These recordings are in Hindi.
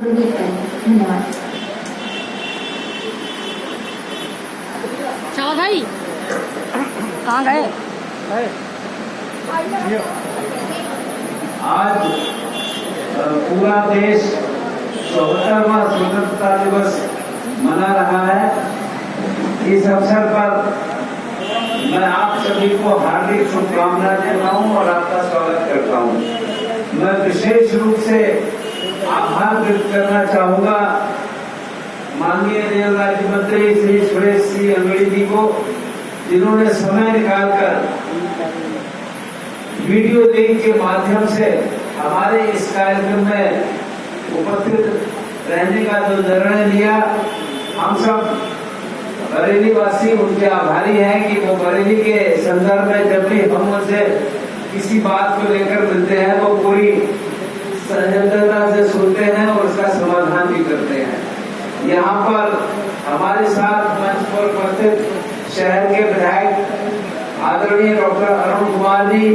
धन्यवाद। चावा भाई कहाँ गए? आज पूरा देश 74वां स्वतंत्रता दिवस मना रहा है। इस अवसर पर मैं आप सभी को हार्दिक शुभकामनाएं देता हूं और आपका स्वागत करता हूं। मैं विशेष रूप से आभार व्यक्त करना चाहूंगा माननीय रेल राज्य मंत्री श्री सुरेश सी अंगड़ी जी को, जिन्होंने समय निकालकर वीडियो लिंक के माध्यम से हमारे इस कार्यक्रम में उपस्थित रहने का जो निर्णय लिया। हम सब बरेली वासी उनके आभारी हैं कि वो बरेली के संदर्भ में जब भी हम उनसे किसी बात को लेकर मिलते हैं वो पूरी संयमता से सुनते हैं और उसका समाधान भी करते हैं। यहाँ पर हमारे साथ मंच पर उपस्थित शहर के विधायक आदरणीय डॉक्टर अरुण कुमार जी,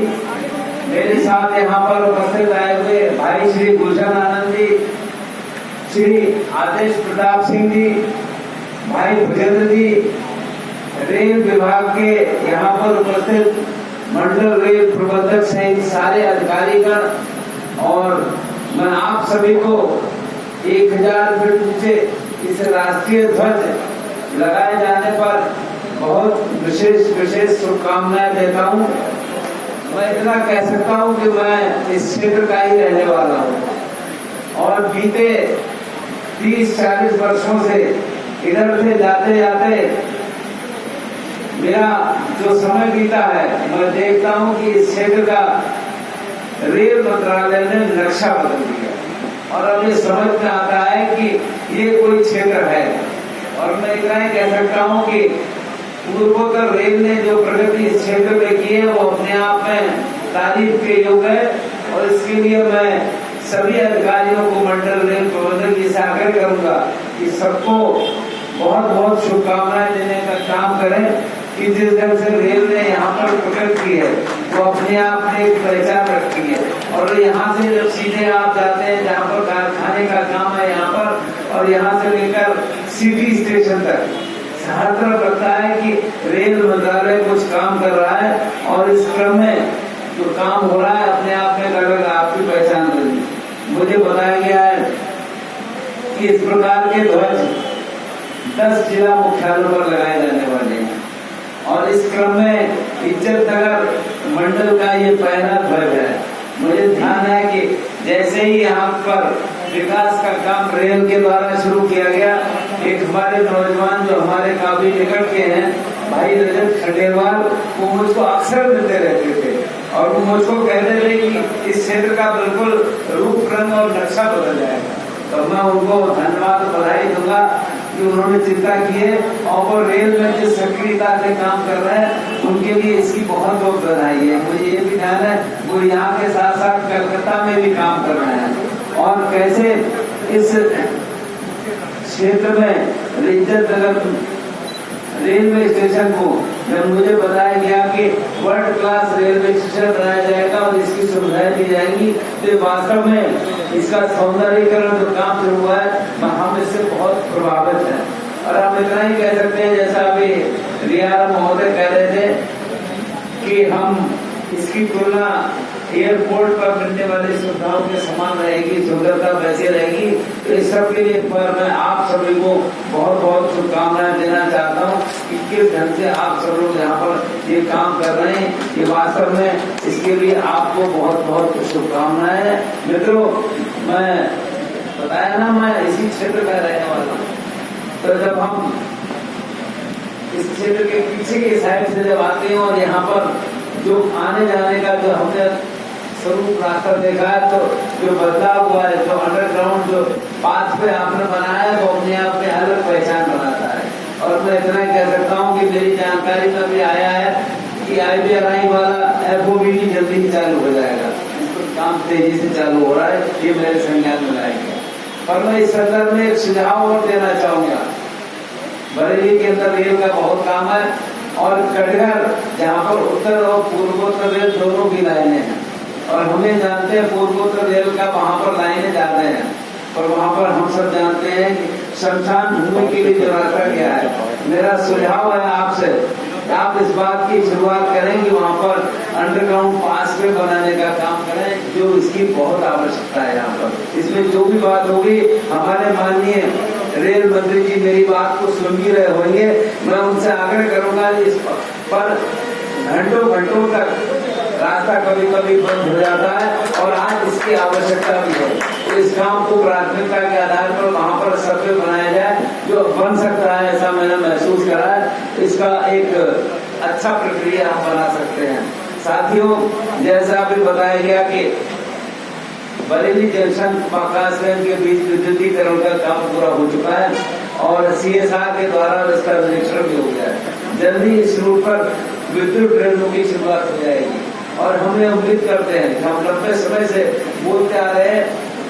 मेरे साथ यहाँ पर उपस्थित आए हुए भाई श्री गुलशन आनंद जी, श्री आदेश प्रताप सिंह जी, भाई भुजेंद्र जी, रेल विभाग के यहाँ पर उपस्थित मंडल रेल प्रबंधक सहित सारे अधिकारीगण, और मैं आप सभी को 1000 फीट ऊंचे इस राष्ट्रीय ध्वज लगाए जाने पर बहुत विशेष शुभकामनाएं देता हूं। मैं इतना कह सकता हूं कि मैं इस क्षेत्र का ही रहने वाला हूं और बीते 30-40 वर्षों से इधर से जाते जाते मेरा जो समय बीता है, मैं देखता हूं कि इस क्षेत्र का रेल मंत्रालय ने नक्शा बदल दिया और अब ये समझ में आता है कि ये कोई क्षेत्र है। और मैं इतना ही कह सकता हूं कि पूर्वोत्तर रेल ने जो प्रगति इस क्षेत्र में की है वो अपने आप में तारीफ के योग्य है और इसके लिए मैं सभी अधिकारियों को मंडल रेल प्रबंधक जी से आग्रह करूंगा कि सबको बहुत बहुत शुभकामनाएं देने का काम करें कि जिस ढंग से रेल ने यहाँ पर प्रगति की है वो अपने आप में एक पहचान रखती है। और यहाँ से जब सीधे आप जाते हैं जहाँ पर कारखाने का काम है यहाँ पर, और यहाँ से लेकर सिटी स्टेशन तक हर तरफ लगता है कि रेल मंत्रालय कुछ काम कर रहा है और इस क्रम में जो काम हो रहा है अपने आप में अलग आपकी पहचान बनी। मुझे बताया गया है कि इस प्रकार के ध्वज 10 जिला मुख्यालयों पर लगाए जाने वाले हैं और इस क्रम में इज्जतनगर मंडल का ये पहला ध्वज है। मुझे ध्यान है कि जैसे ही यहाँ पर विकास का काम रेल के द्वारा शुरू किया गया, एक हमारे नौजवान जो हमारे काफी निकट के हैं भाई रजत खंडेलवाल, वो मुझको अक्सर मिलते रहते थे और वो मुझको कहते थे कि इस क्षेत्र का बिल्कुल रूप रंग और नक्शा बदल जाएगा। तो मैं उनको धन्यवाद बधाई दूंगा कि उन्होंने चिंता की है और वो रेल में जिस सक्रियता से काम कर रहे हैं उनके लिए इसकी बहुत बहुत बधाई है। मुझे ये भी ध्यान है वो यहाँ के साथ साथ कलकत्ता में भी काम कर रहे हैं और कैसे इस क्षेत्र में इज्जतनगर रेलवे स्टेशन को जब मुझे बताया गया कि वर्ल्ड क्लास रेलवे स्टेशन बनाया जाएगा और इसकी सुविधाएं दी जाएंगी, तो वास्तव में इसका सौंदर्यीकरण जो काम शुरू हुआ है हम इससे बहुत प्रभावित हैं। और हम इतना ही कह सकते हैं जैसा अभी रिया महोदय कह रहे थे कि हम इसकी तुलना एयरपोर्ट पर मिलने वाली सुविधाओं के समान रहेगी, सुंदरता वैसी रहेगी। तो इस सब के लिए पर मैं आप सभी को बहुत बहुत शुभकामनाएं देना चाहता हूँ कि किस ढंग से आप सब लोग यहाँ पर ये काम कर रहे हैं, ये वास्तव में इसके लिए आपको बहुत बहुत शुभकामनाएं हैं। मित्रों, मैं बताया ना मैं इसी क्षेत्र का रहने वाला हूँ, तो जब हम इस क्षेत्र के पीछे के साइड से जब आते हैं और यहाँ पर जो आने जाने का जो हमने स्वरूप रास्ता देखा है, तो जो बदलाव हुआ है, जो अंडरग्राउंड जो पाथ पे आपने बनाया है वो अपने आप में अलग पहचान बनाता है। और मैं इतना कह सकता हूँ कि मेरी जानकारी में भी आया है कि IBRI वाला FOB भी जल्दी ही चालू हो जाएगा। इसको काम तेजी से चालू हो रहा है, ये मेरे संज्ञान में लाया गया। और मैं इस संदर्भ में एक सुझाव और देना चाहूंगा। बरेली के अंदर रेल का बहुत काम है और कटघर जहाँ पर उत्तर और पूर्वोत्तर रेल दोनों की लाइनें हैं और हमें जानते हैं पूर्वोत्तर रेल का वहां पर लाइनें ज्यादा हैं पर वहाँ पर हम सब जानते हैं कि शमशान भूमि के लिए जो रास्ता क्या है। मेरा सुझाव है आपसे, आप इस बात की शुरुआत करें कि वहाँ पर अंडरग्राउंड पासवे बनाने का काम करें, जो इसकी बहुत आवश्यकता है। यहाँ पर इसमें जो भी बात होगी, हमारे माननीय रेल मंत्री जी मेरी बात को सुन भी रहे होंगे। मैं उनसे आग्रह करूंगा इस पर घंटों तक रास्ता कभी कभी बंद हो जाता है और आज इसकी आवश्यकता भी है। तो इस काम को प्राथमिकता के आधार पर वहाँ पर सर्वे बनाया जाए, जो बन सकता है ऐसा मैंने महसूस करा है। इसका एक अच्छा प्रक्रिया हम बना सकते हैं। साथियों, जैसा अभी बताया गया कि बरेली जंक्शन कासगंज के बीच विद्युतीकरण का काम पूरा हो चुका है और CSR के द्वारा इसका निरीक्षण भी हो गया है। जल्दी इस रूट पर विद्युत ट्रेनों की शुरुआत हो जाएगी और हम ये उम्मीद करते हैं कि हम लंबे समय से बोलते आ रहे हैं,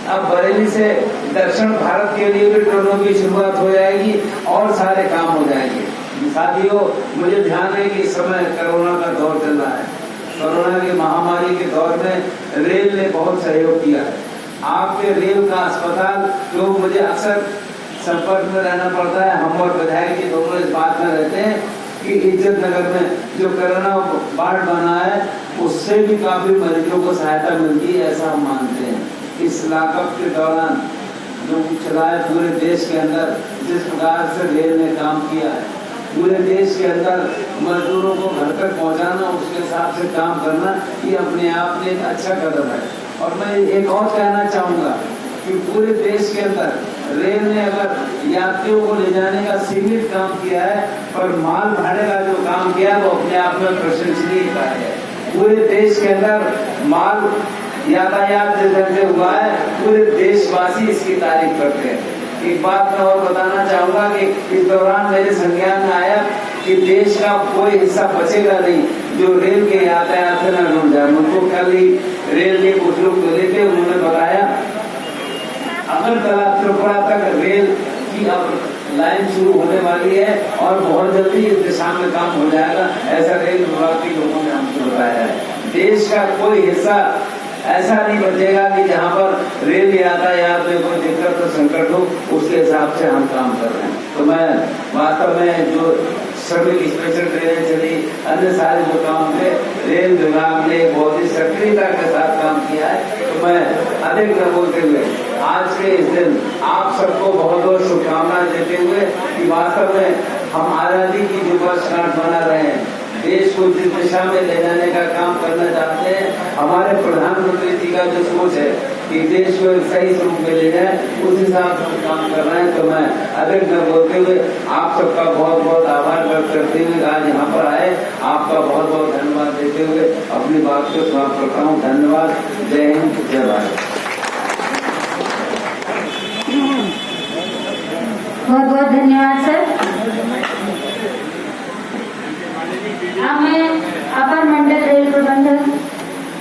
अब बरेली से दक्षिण भारत के लिए भी ट्रेनों की शुरुआत हो जाएगी और सारे काम हो जाएंगे। साथियों, मुझे ध्यान है कि इस समय कोरोना का दौर चल रहा है। कोरोना की महामारी के दौर में रेल ने बहुत सहयोग किया है। आपके रेल का अस्पताल, जो मुझे अक्सर संपर्क में रहना पड़ता है, हम और विधायक जी दोनों इस बात में रहते हैं कि इज्जत नगर में जो कोरोना वार्ड बना है, उससे भी काफी मरीजों को सहायता मिलती है, ऐसा हम मानते हैं। इस लॉकअप के दौरान जो चला है पूरे देश के अंदर, जिस प्रकार से रेल ने काम किया है, पूरे देश के अंदर मजदूरों को घर तक पहुंचाना, उसके हिसाब से काम करना, ये अपने आप में एक अच्छा कदम है। और मैं एक और कहना चाहूंगा कि पूरे देश के अंदर रेल ने अगर यात्रियों को ले जाने का सीमित काम किया है, पर माल भाड़े का जो काम किया है वो अपने आप में प्रशंसनीय कार्य है। पूरे देश के अंदर माल यातायात जिस ढंग से हुआ है, पूरे देशवासी इसकी तारीफ करते हैं। एक बात मैं और बताना चाहूंगा कि इस दौरान मेरे संज्ञान में आया कि देश का कोई हिस्सा बचेगा नहीं जो रेल के यातायात से न जुड़ जाए। मुझको कल ही रेल के कुछ लोग मिले थे, उन्होंने बताया अगरतला त्रिपुरा तक रेल की अब लाइन शुरू होने वाली है और बहुत जल्दी इस दिशा में काम हो जाएगा, ऐसा रेल विभाग के लोगों ने हमको बताया है। देश का कोई हिस्सा ऐसा नहीं बचेगा कि जहाँ पर रेल यातायात में कोई दिक्कत और संकट हो, उसके हिसाब से हम काम कर रहे हैं। तो मैं वास्तव में जो श्रमिक स्पेशल ट्रेनें चली, अन्य सारे जो काम थे, रेल विभाग ने बहुत ही सक्रियता के साथ काम किया है। तो मैं अधिक न बोलते हुए आज के इस दिन आप सबको बहुत बहुत शुभकामनाएं देते हुए कि वास्तव में हम आजादी की जो वर्षगांठ मना रहे हैं, देश को जिस दिशा में ले जाने का काम करना चाहते हैं, हमारे प्रधानमंत्री जी का जो सोच है कि देश को एक सही स्वरूप में ले जाए, उस हिसाब से हम काम कर रहे हैं। तो मैं अधिक न बोलते हुए आप सबका बहुत बहुत आभार व्यक्त करते हुए आज यहाँ पर आए, आपका बहुत बहुत धन्यवाद देते हुए अपनी बात को समाप्त करता हूँ। धन्यवाद। जय हिंद, जय भारत। बहुत बहुत धन्यवाद सर। अब मैं अपर मंडल रेल प्रबंधक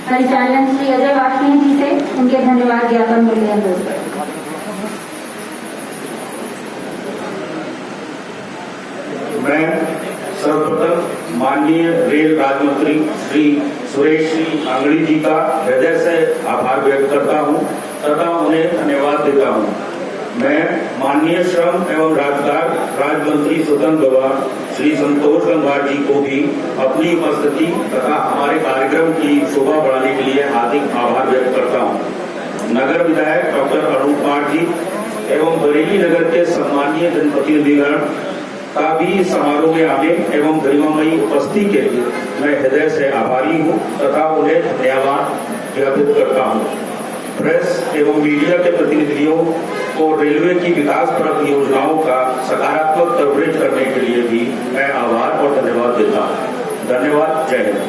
परिचालन श्री अजय वाजपेयी जी से उनके धन्यवाद ज्ञापन मूल्यांकन अनुरोध। मैं सर्वप्रथम माननीय रेल राज्य मंत्री श्री सुरेश श्री अंगड़ी जी का हृदय से आभार व्यक्त करता हूं तथा उन्हें धन्यवाद देता हूं। मैं माननीय श्रम एवं रोजगार राज्य मंत्री स्वतंत्र गवाह श्री संतोष गंगवार जी को भी अपनी उपस्थिति तथा हमारे कार्यक्रम की शोभा बढ़ाने के लिए हार्दिक आभार व्यक्त करता हूं। नगर विधायक डॉक्टर अरुण कुमार जी एवं बरेली नगर के सम्मानीय जनप्रतिनिधिगण का भी इस समारोह में आने एवं गरिमामयी उपस्थिति के लिए मैं हृदय से आभारी हूं तथा उन्हें धन्यवाद ज्ञापित करता हूं। प्रेस एवं मीडिया के प्रतिनिधियों को रेलवे की विकासपरक योजनाओं का सकारात्मक कवरेज करने के लिए भी मैं आभार और धन्यवाद देता हूं। धन्यवाद। जय हिंद।